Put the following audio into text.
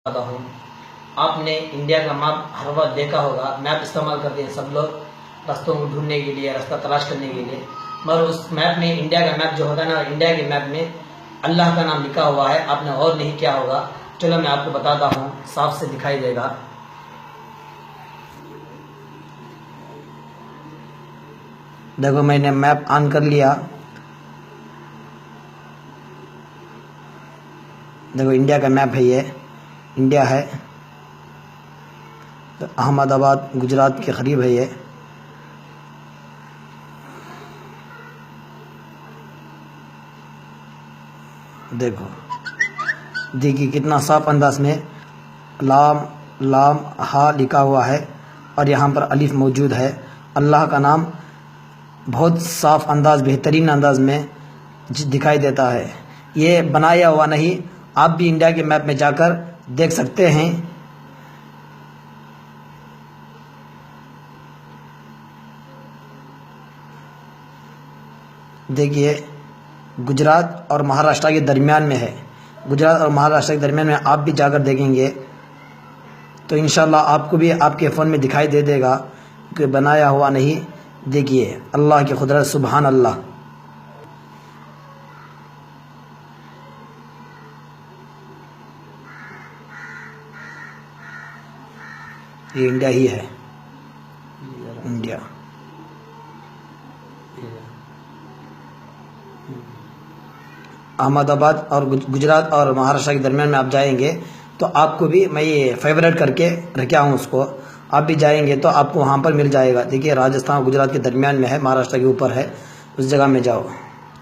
बताता हूँ। आपने इंडिया का मैप हर बार देखा होगा, मैप इस्तेमाल करते हैं सब लोग रास्तों को ढूंढने के लिए, रास्ता तलाश करने के लिए। मगर उस मैप में, इंडिया का मैप जो होता है ना, इंडिया के मैप में अल्लाह का नाम लिखा हुआ है। आपने और नहीं किया होगा। चलो मैं आपको बताता हूँ, साफ से दिखाई देगा। देखो मैंने मैप ऑन कर लिया। देखो इंडिया का मैप है, ये इंडिया है। तो अहमदाबाद गुजरात के करीब है ये। देखो देखिए कितना साफ अंदाज में लाम लाम हा लिखा हुआ है और यहाँ पर अलिफ मौजूद है। अल्लाह का नाम बहुत साफ अंदाज, बेहतरीन अंदाज में दिखाई देता है। ये बनाया हुआ नहीं, आप भी इंडिया के मैप में जाकर देख सकते हैं। देखिए गुजरात और महाराष्ट्र के दरमियान में है। गुजरात और महाराष्ट्र के दरमियान में आप भी जाकर देखेंगे तो इंशाल्लाह आपको भी आपके फ़ोन में दिखाई दे देगा कि बनाया हुआ नहीं। देखिए अल्लाह की कुदरत, सुभान अल्लाह। ये इंडिया ही है, इंडिया। अहमदाबाद और गुजरात और महाराष्ट्र के दरमियान में आप जाएंगे तो आपको भी, मैं ये फेवरेट करके रखा हूँ उसको, आप भी जाएंगे तो आपको वहाँ पर मिल जाएगा। देखिए राजस्थान और गुजरात के दरमियान में है, महाराष्ट्र के ऊपर है, उस जगह में जाओ।